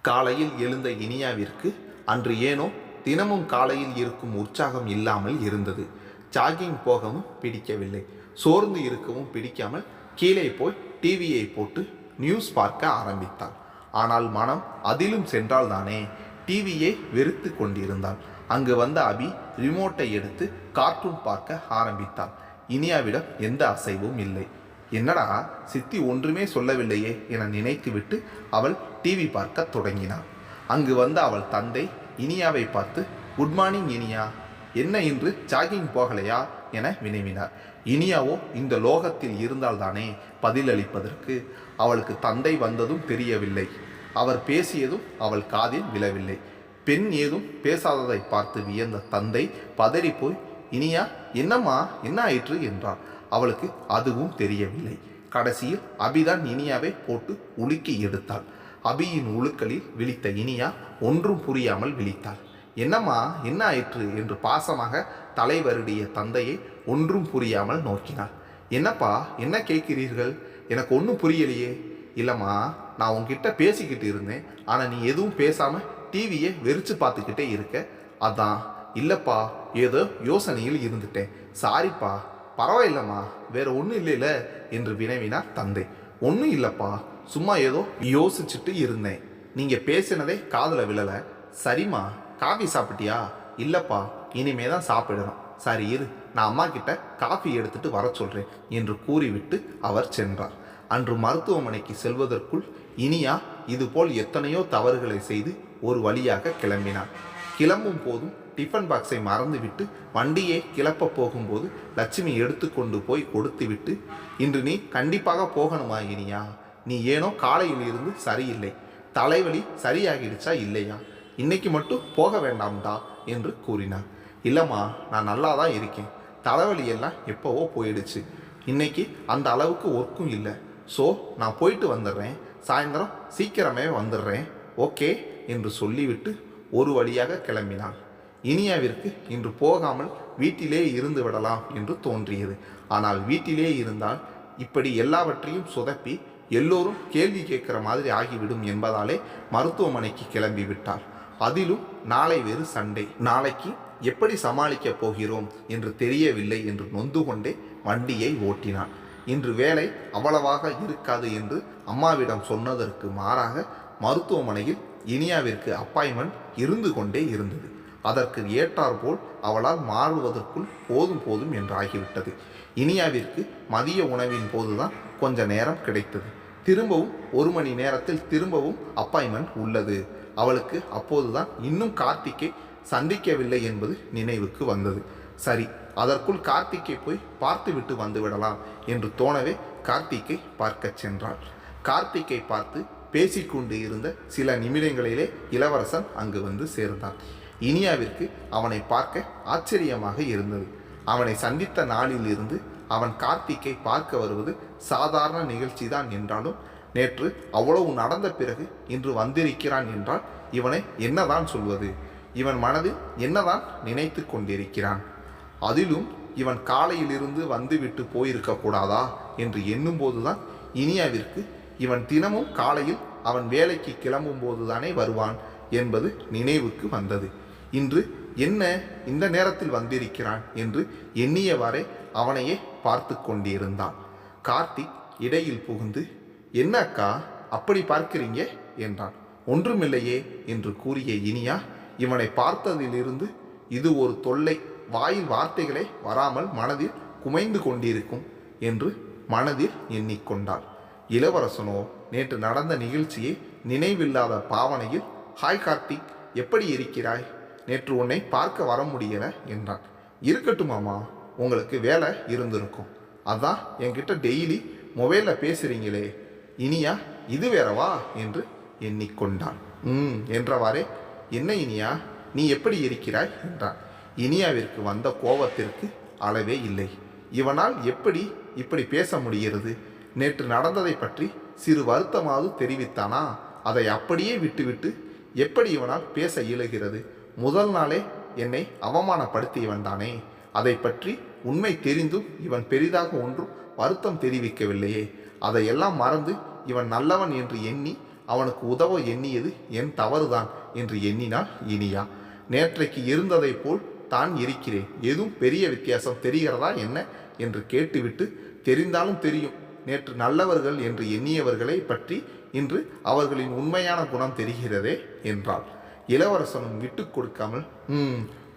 காலையில் எழுந்த இனியாவிற்கு அன்று ஏனோ தினமும் காலையில் இருக்கும் உற்சாகம் இல்லாமல் இருந்தது. ஜாகிங் போகவும் பிடிக்கவில்லை, சோர்ந்து இருக்கவும் பிடிக்காமல் கீழே போய் டிவியை போட்டு நியூஸ் பார்க்க ஆரம்பித்தாள். ஆனால் மனம் அதிலும் சென்றால்தானே. டிவியை வெறுத்து கொண்டிருந்தாள். அங்கு வந்த அபி ரிமோட்டை எடுத்து கார்ட்டூன் பார்க்க ஆரம்பித்தாள். இனியாவிடம் எந்த அசைவும் இல்லை. என்னடா சித்தி ஒன்றுமே சொல்லவில்லையே என நினைத்துவிட்டு அவள் டிவி பார்க்க தொடங்கினாள். அங்கு வந்த அவள் தந்தை இனியாவை பார்த்து, குட் மார்னிங் இனியா, என்ன இன்று ஜாகிங் போகலையா என வினவினார். இனியாவோ இந்த லோகத்தில் இருந்தால்தானே பதிலளிப்பதற்கு. அவளுக்கு தந்தை வந்ததும் தெரியவில்லை. அவர் பேசியதும் அவள் காதில் விழவில்லை. பெண் ஏதும் பேசாததை பார்த்து வியந்த தந்தை பதறிப்போய், இனியா என்னம்மா, என்ன ஆயிற்று என்றாள். அவளுக்கு அதுவும் தெரியவில்லை. கடைசியில் அபிதான் இனியாவை போட்டு உலுக்கி எடுத்தாள். அபியின் உழுக்களில் விழித்த இனியா ஒன்றும் புரியாமல் விழித்தாள். என்னம்மா, என்ன ஆயிற்று என்று பாசமாக தலைவருடைய தந்தையை ஒன்றும் புரியாமல் நோக்கினாள். என்னப்பா, என்ன கேட்கிறீர்கள்? எனக்கு ஒன்றும் புரியலையே. இல்லைம்மா, நான் உன்கிட்ட பேசிக்கிட்டு இருந்தேன், ஆனால் நீ எதுவும் பேசாமல் டிவியை வெறிச்சு பார்த்துக்கிட்டே இருக்க, அதான். இல்லைப்பா, ஏதோ யோசனையில் இருந்துட்டேன், சாரிப்பா. பரவாயில்லம்மா, வேற ஒன்றும் இல்லைல்ல என்று வினவினார் தந்தை. ஒன்றும் இல்லைப்பா, சும்மா ஏதோ யோசிச்சுட்டு இருந்தேன். நீங்கள் பேசினதே காதில் விழலை. சரிம்மா, காஃபி சாப்பிட்டியா? இல்லைப்பா, இனிமே தான் சாப்பிடணும். சரி இரு, நான் அம்மா கிட்ட காஃபி எடுத்துட்டு வர சொல்கிறேன் என்று கூறிவிட்டு அவர் சென்றார். அன்று மருத்துவமனைக்கு செல்வதற்குள் இனியா இதுபோல் எத்தனையோ தவறுகளை செய்து ஒரு வழியாக கிளம்பினார். கிளம்பும் போதும் டிஃபன் பாக்ஸை மறந்துவிட்டு வண்டியை கிளப்ப போகும்போது லட்சுமி எடுத்து கொண்டு போய் கொடுத்துவிட்டு, இன்று நீ கண்டிப்பாக போகணுமா இனியா? நீ ஏனோ காலையில் இருந்து சரியில்லை, தலைவலி சரியாகிடுச்சா இல்லையா? இன்னைக்கு மட்டும் போக வேண்டாம்டா என்று கூறினார். இல்லைம்மா, நான் நல்லா தான் இருக்கேன், தலைவலியெல்லாம் எப்போவோ போயிடுச்சு, இன்னைக்கு அந்த அளவுக்கு ஒர்க்கும் இல்லை, ஸோ நான் போயிட்டு வந்துடுறேன், சாயந்தரம் சீக்கிரமே வந்துடுறேன், ஓகே என்று சொல்லிவிட்டு ஒரு வழியாக கிளம்பினான். இனியாவிற்கு இன்று போகாமல் வீட்டிலே இருந்து விடலாம் என்று தோன்றியது. ஆனால் வீட்டிலே இருந்தால் இப்படி எல்லாவற்றையும் சொதப்பி எல்லோரும் கேள்வி கேட்கிற மாதிரி ஆகிவிடும் என்பதாலே மருத்துவமனைக்கு கிளம்பி விட்டாள். அதிலும் நாளை வேறு சண்டே, நாளைக்கு எப்படி சமாளிக்கப் போகிறோம் என்று தெரியவில்லை என்று நொந்து கொண்டே வண்டியை ஓட்டினான். இன்று வேலை அவ்வளவாக இருக்காது என்று அம்மாவிடம் சொன்னதற்கு மாறாக மருத்துவமனையில் இனியாவிற்கு அப்பாயின்மெண்ட் இருந்து கொண்டே இருந்தது. அதற்கு ஏற்றாற்போல் அவளால் மாறுவதற்குள் போதும் போதும் என்று ஆகிவிட்டது. இனியாவிற்கு மதிய உணவின் போதுதான் கொஞ்ச நேரம் கிடைத்தது. திரும்பவும் 1 மணி நேரத்தில் திரும்பவும் அப்பாயின்மெண்ட் உள்ளது. அவளுக்கு அப்போதுதான் இன்னும் கார்த்திக்கை சந்திக்கவில்லை என்பது நினைவுக்கு வந்தது. சரி, அதற்குள் கார்த்திக்கை போய் பார்த்து விட்டு வந்து விடலாம் என்று தோணவே கார்த்திக்கை பார்க்க சென்றாள். கார்த்திக்கை பார்த்து பேசிக்கொண்டு இருந்த சில நிமிடங்களிலே இளவரசன் அங்கு வந்து சேர்ந்தான். இனியாவிற்கு அவனை பார்க்க ஆச்சரியமாக இருந்தது. அவனை சந்தித்த நாளில் இருந்து அவன் கார்த்திக்கை பார்க்க வருவது சாதாரண நிகழ்ச்சிதான் என்றாலும், நேற்று அவ்வளவு நடந்த பிறகு இன்று வந்திருக்கிறான் என்றால் இவனை என்னதான் சொல்வது? இவன் மனதில் என்னதான் நினைத்து கொண்டிருக்கிறான்? அதிலும் இவன் காலையிலிருந்து வந்துவிட்டு போயிருக்க கூடாதா என்று எண்ணும்போதுதான் இனியாவிற்கு இவன் தினமும் காலையில் அவன் வேலைக்கு கிளம்பும் போதுதானே வருவான் என்பது நினைவுக்கு வந்தது. இன்று என்ன இந்த நேரத்தில் வந்திருக்கிறான் என்று எண்ணியவாறே அவனையே பார்த்து கொண்டிருந்தான். கார்த்திக் இடையில் புகுந்து, என்ன அக்கா அப்படி பார்க்கிறீங்க என்றான். ஒன்றுமில்லையே என்று கூறிய இனியா, இவனை பார்த்ததிலிருந்து இது ஒரு தொல்லை, வாயில் வார்த்தைகளே வராமல் மனதில் குமைந்து கொண்டிருக்கும் என்று மனதில் எண்ணிக்கொண்டாள். இளவரசனோ நேற்று நடந்த நிகழ்ச்சியை நினைவில்லாத பாவனையில், ஹாய் கார்த்திக், எப்படி இருக்கிறாய்? நேற்று உன்னை பார்க்க வர முடியல என்றான். இருக்கட்டும் மாமா, உங்களுக்கு வேலை இருந்திருக்கும், அதான் என்கிட்ட டெய்லி மொபைலில் பேசுகிறீங்களே. இனியா இது வேறவா என்று எண்ணிக்கொண்டான். என்றவாறே, என்ன இனியா, நீ எப்படி இருக்கிறாய் என்றான். இனியாவிற்கு வந்த கோபத்திற்கு அளவே இல்லை. இவனால் எப்படி இப்படி பேச முடிகிறது? நேற்று நடந்ததை பற்றி சிறு வருத்தமாவது தெரிவித்தானா? அதை அப்படியே விட்டுவிட்டு எப்படி இவனால் பேச இயலுகிறது? முதல் நாளே என்னை அவமானப்படுத்தியவன் தானே. அதை பற்றி உண்மை தெரிந்தும் இவன் பெரிதாக ஒன்றும் வருத்தம் தெரிவிக்கவில்லையே. அதையெல்லாம் மறந்து இவன் நல்லவன் என்று எண்ணி அவனுக்கு உதவ எண்ணியது என் தவறுதான் என்று எண்ணினாள் இனியா. நேற்றைக்கு இருந்ததை போல் தான் இருக்கிறேன், எதுவும் பெரிய வித்தியாசம் தெரிகிறதா என்ன என்று கேட்டுவிட்டு, தெரிந்தாலும் தெரியும், நேற்று நல்லவர்கள் என்று எண்ணியவர்களை பற்றி இன்று அவர்களின் உண்மையான குணம் தெரிகிறதே என்றாள். இளவரசனும் விட்டு கொடுக்காமல்,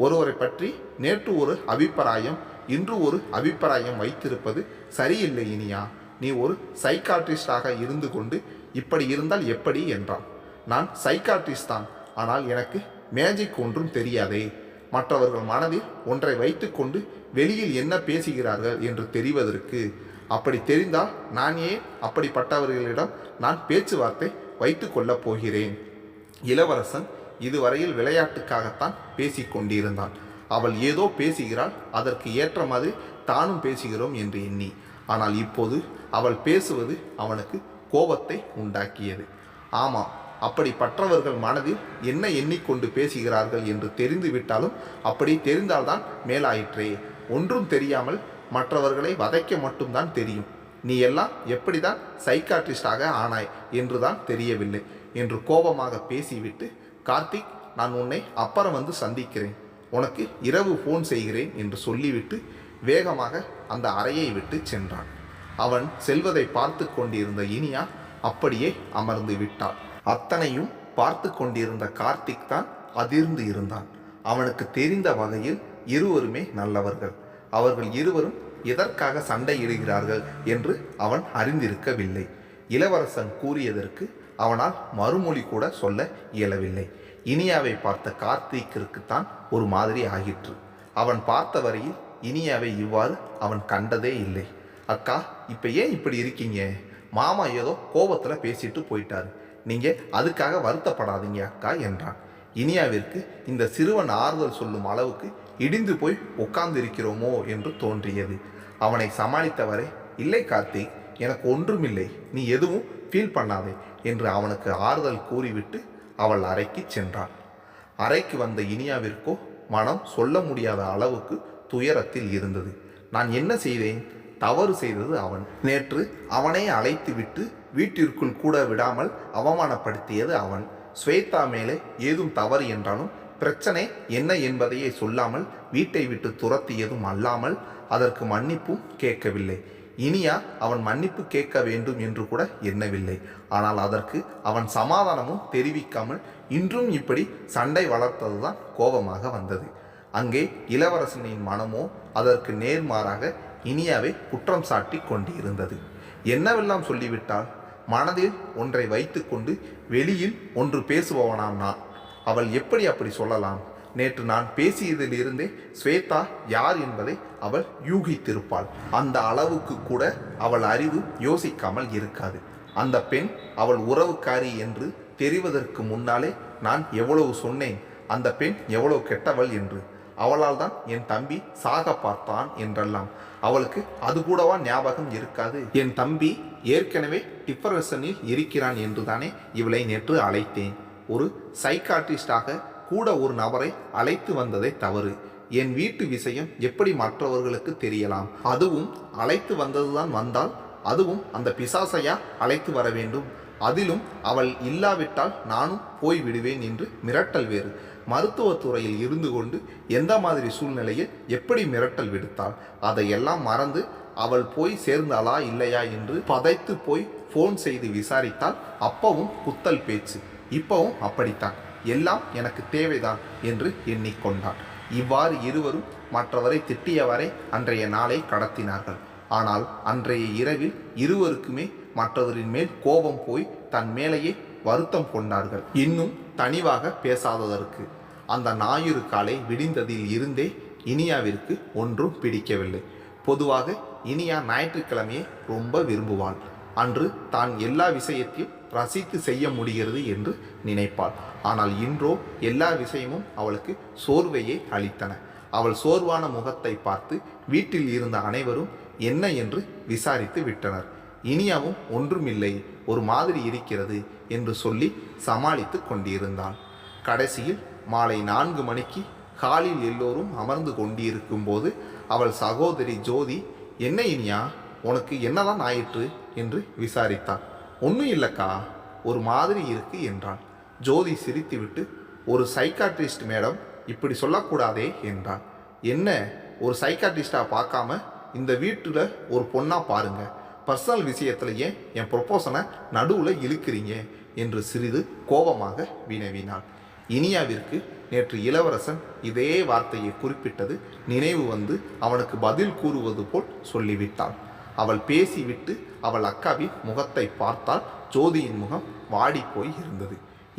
ஒருவரை பற்றி நேற்று ஒரு அபிப்பிராயம், இன்று ஒரு அபிப்பிராயம் வைத்திருப்பது சரியில்லை இனியா. நீ ஒரு சைக்காட்ரிஸ்டாக இருந்து கொண்டு இப்படி இருந்தால் எப்படி என்றான். நான் சைக்காட்ரிஸ்ட் தான், ஆனால் எனக்கு மேஜிக் ஒன்றும் தெரியாதே. மற்றவர்கள் மனதில் ஒன்றை வைத்துக்கொண்டு வெளியில் என்ன பேசுகிறார்கள் என்று தெரிவதற்கு. அப்படி தெரிந்தால் நான் ஏன் அப்படிப்பட்டவர்களிடம் நான் பேச்சுவார்த்தை வைத்து கொள்ளப் போகிறேன். இளவரசன் இதுவரையில் விளையாட்டுக்காகத்தான் பேசிக்கொண்டிருந்தான். அவள் ஏதோ பேசுகிறாள், அதற்கு ஏற்ற மாதிரி தானும் பேசுகிறோம் என்று எண்ணி. ஆனால் இப்போது அவள் பேசுவது அவனுக்கு கோபத்தை உண்டாக்கியது. ஆமாம், அப்படிப்பட்டவர்கள் மனதில் என்ன எண்ணிக்கொண்டு பேசுகிறார்கள் என்று தெரிந்துவிட்டாலும் அப்படி தெரிந்தால்தான் மேலாயிற்றே. ஒன்றும் தெரியாமல் மற்றவர்களை வதைக்க மட்டும்தான் தெரியும். நீ எல்லாம் எப்படிதான் சைக்காட்ரிஸ்டாக ஆனாய் என்றுதான் தெரியவில்லை என்று கோபமாக பேசிவிட்டு, கார்த்திக், நான் உன்னை அப்புறம் வந்து சந்திக்கிறேன், உனக்கு இரவு ஃபோன் செய்கிறேன் என்று சொல்லிவிட்டு வேகமாக அந்த அறையை விட்டு சென்றான். அவன் செல்வதை பார்த்து கொண்டிருந்த இனியா அப்படியே அமர்ந்து விட்டாள். அத்தனையும் பார்த்து கொண்டிருந்த கார்த்திக் தான் அதிர்ந்து இருந்தான். அவனுக்கு தெரிந்த வகையில் இருவருமே நல்லவர்கள். அவர்கள் இருவரும் எதற்காக சண்டையிடுகிறார்கள் என்று அவன் அறிந்திருக்கவில்லை. இளவரசன் கூறியதற்கு அவனால் மறுமொழி கூட சொல்ல இயலவில்லை. இனியாவை பார்த்த கார்த்திக்கிற்குத்தான் ஒரு மாதிரி ஆகிற்று. அவன் பார்த்த வரையில் இனியாவை இவ்வாறு அவன் கண்டதே இல்லை. அக்கா, இப்போ ஏன் இப்படி இருக்கீங்க? மாமா ஏதோ கோபத்தில் பேசிட்டு போயிட்டாரு, நீங்கள் அதுக்காக வருத்தப்படாதீங்க அக்கா என்றான். இனியாவிற்கு இந்த சிறுவன் ஆறுதல் சொல்லும் அளவுக்கு இடிந்து போய் உட்கார்ந்து இருக்கிறோமோ என்று தோன்றியது. அவனை சமாளித்தவரை, இல்லை கார்த்திக், எனக்கு ஒன்றுமில்லை, நீ எதுவும் ஃபீல் பண்ணாதே என்று அவனுக்கு ஆறுதல் கூறிவிட்டு அவள் அறைக்கு சென்றாள். அறைக்கு வந்த இனியாவிற்கோ மனம் சொல்ல முடியாத அளவுக்கு துயரத்தில் இருந்தது. நான் என்ன செய்தேன்? தவறு செய்தது அவன். நேற்று அவனை அழைத்து விட்டு வீட்டிற்குள் கூட விடாமல் அவமானப்படுத்தியது அவன். ஸ்வேதா மேலே ஏதும் தவறு என்றாலும் பிரச்சனை என்ன என்பதையே சொல்லாமல் வீட்டை விட்டு துரத்தியதும் அல்லாமல் அதற்கு மன்னிப்பும் கேட்கவில்லை. இனியா அவன் மன்னிப்பு கேட்க வேண்டும் என்று கூட எண்ணவில்லை. ஆனால் அதற்கு அவன் சமாதானமும் தெரிவிக்காமல் இன்றும் இப்படி சண்டை வளர்த்ததுதான் கோபமாக வந்தது. அங்கே இளவரசனின் மனமோ அதற்கு நேர்மாறாக இனியாவை குற்றம் சாட்டி கொண்டிருந்தது. என்னவெல்லாம் சொல்லிவிட்டால், மனதில் ஒன்றை வைத்து கொண்டு வெளியில் ஒன்று பேசுபவனாம் நான். அவள் எப்படி அப்படி சொல்லலாம்? நேற்று நான் பேசியதிலிருந்தே ஸ்வேதா யார் என்பதை அவள் யூகித்திருப்பாள். அந்த அளவுக்கு கூட அவள் அறிவு யோசிக்காமல் இருக்காது. அந்த பெண் அவள் உறவுக்காரி என்று தெரிவதற்கு முன்னாலே நான் எவ்வளவு சொன்னேன், அந்த பெண் எவ்வளவு கெட்டவள் என்று. அவளால் தான் என் தம்பி சாக பார்த்தான் என்றெல்லாம். அவளுக்கு அது கூடவா ஞாபகம் இருக்காது? என் தம்பி ஏற்கனவே டிப்ரெஷனில் இருக்கிறான் என்று தானே இவளை நேற்று அழைத்தேன். ஒரு சைக்காட்ரிஸ்டாக கூட ஒரு நபரை அழைத்து வந்ததே தவறு. என் வீட்டு விஷயம் எப்படி மற்றவர்களுக்கு தெரியலாம்? அதுவும் அழைத்து வந்ததுதான், வந்தால் அதுவும் அந்த பிசாசையா அழைத்து வர வேண்டும்? அதிலும் அவள் இல்லாவிட்டால் நானும் போய் விடுவேன் என்று மிரட்டல் வேறு. மருத்துவத்துறையில் இருந்து கொண்டு எந்த மாதிரி சூழ்நிலையில் எப்படி மிரட்டல் விடுத்தாள்? அதையெல்லாம் மறந்து அவள் போய் சேர்ந்தாளா இல்லையா என்று பதைத்து போய் ஃபோன் செய்து விசாரித்தால் அப்பவும் குத்தல் பேச்சு. இப்பவும் அப்படித்தான். எல்லாம் எனக்கு தேவைதான் என்று எண்ணிக்கொண்டான். இவ்வாறு இருவரும் மற்றவரை திட்டியவரை அன்றைய நாளை கடத்தினார்கள். ஆனால் அன்றைய இரவில் இருவருக்குமே மற்றவரின் மேல் கோபம் போய் தன் மேலேயே வருத்தம் கொண்டார்கள். இன்னும் தனிவாக பேசாததற்கு. அந்த ஞாயிறு காலை விடிந்ததில் இருந்தே இனியாவிற்கு ஒன்றும் பிடிக்கவில்லை. பொதுவாக இனியா ஞாயிற்றுக்கிழமையை ரொம்ப விரும்புவாள். அன்று தான் எல்லா விஷயத்தையும் ரசித்து செய்ய முடிகிறது என்று நினைப்பாள். ஆனால் இன்றோ எல்லா விஷயமும் அவளுக்கு சோர்வையே அளித்தன. அவள் சோர்வான முகத்தை பார்த்து வீட்டில் இருந்த அனைவரும் என்ன என்று விசாரித்து விட்டனர். இனியாவும் ஒன்றுமில்லை, ஒரு மாதிரி இருக்கிறது என்று சொல்லி சமாளித்து கொண்டிருந்தாள். கடைசியில் மாலை 4 மணிக்கு ஹாலில் எல்லோரும் அமர்ந்து கொண்டிருக்கும் போது அவள் சகோதரி ஜோதி, என்ன இனியா, உனக்கு என்னதான் ஆயிற்று என்று விசாரித்தாள். ஒன்றும் இல்லைக்கா, ஒரு மாதிரி இருக்கு என்றான். ஜோதி சிரித்துவிட்டு, ஒரு சைக்காட்ரிஸ்ட் மேடம், இப்படி சொல்லக்கூடாதே என்றான். என்ன, ஒரு சைக்காட்ரிஸ்டாக பார்க்காம இந்த வீட்டில் ஒரு பொண்ணாக பாருங்க, பர்சனல் விஷயத்தில் ஏன் என் ப்ரொப்போசனை நடுவில் இழுக்கிறீங்க என்று சிறிது கோபமாக வினவினாள். இனியாவிற்கு நேற்று இளவரசன் இதே வார்த்தையை குறிப்பிட்டது நினைவு வந்து அவனுக்கு பதில் கூறுவது போல் சொல்லிவிட்டாள். அவள் பேசிவிட்டு அவள் அக்காவின் முகத்தை பார்த்தால் ஜோதியின் முகம் வாடிப்போய் இருந்தது.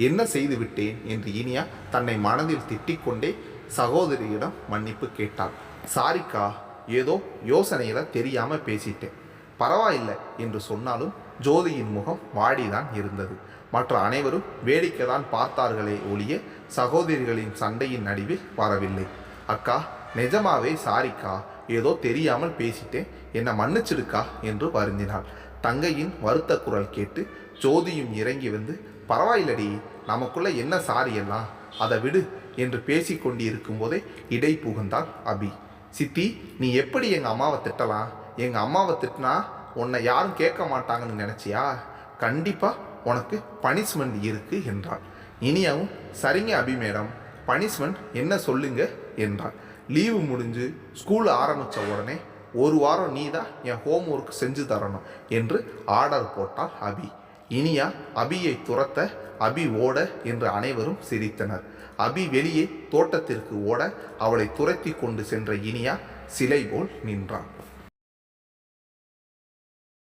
என்ன செய்து விட்டேன் என்று இனியா தன்னை மனதில் திட்டிக்கொண்டே சகோதரியிடம் மன்னிப்பு கேட்டாள். சாரிக்கா, ஏதோ யோசனையில் தெரியாமல் பேசிட்டேன், பரவாயில்லை என்று சொன்னாலும் ஜோதியின் முகம் வாடிதான் இருந்தது. மற்ற அனைவரும் வேடிக்கை தான் பார்த்தார்களே ஒழிய சகோதரிகளின் சண்டையின் நடுவில் வரவில்லை. அக்கா, நிஜமாவே சாரிக்கா, ஏதோ தெரியாமல் பேசிட்டேன், என்னை மன்னிச்சிடுக்கா என்று வருந்தினாள். தங்கையின் வருத்த குரல் கேட்டு ஜோதியும் இறங்கி வந்து, பரவாயில்லடி, நமக்குள்ள என்ன சாரி எல்லாம், அதை விடு என்று பேசி கொண்டிருக்கும் போதே இடை புகுந்தாள் அபி. சித்தி, நீ எப்படி எங்கள் அம்மாவை திட்டலாம்? எங்கள் அம்மாவை திட்டினா உன்னை யாரும் கேட்க மாட்டாங்கன்னு நினச்சியா? கண்டிப்பாக உனக்கு பனிஷ்மெண்ட் இருக்கு என்றாள். இனியாவும், சரிங்க அபி மேடம், பனிஷ்மெண்ட் என்ன சொல்லுங்க என்றாள். லீவு முடிஞ்சு ஸ்கூல் ஆரம்பித்த உடனே ஒரு வாரம் நீ தான் என் ஹோம் ஒர்க் செஞ்சு தரணும் என்று ஆர்டர் போட்டாள் அபி. இனியா அபியை துரத்த அபி ஓட என்று அனைவரும் சிரித்தனர். அபி வெளியே தோட்டத்திற்கு ஓட அவளை துரத்தி கொண்டு சென்ற இனியா சிலை போல் நின்றாள்.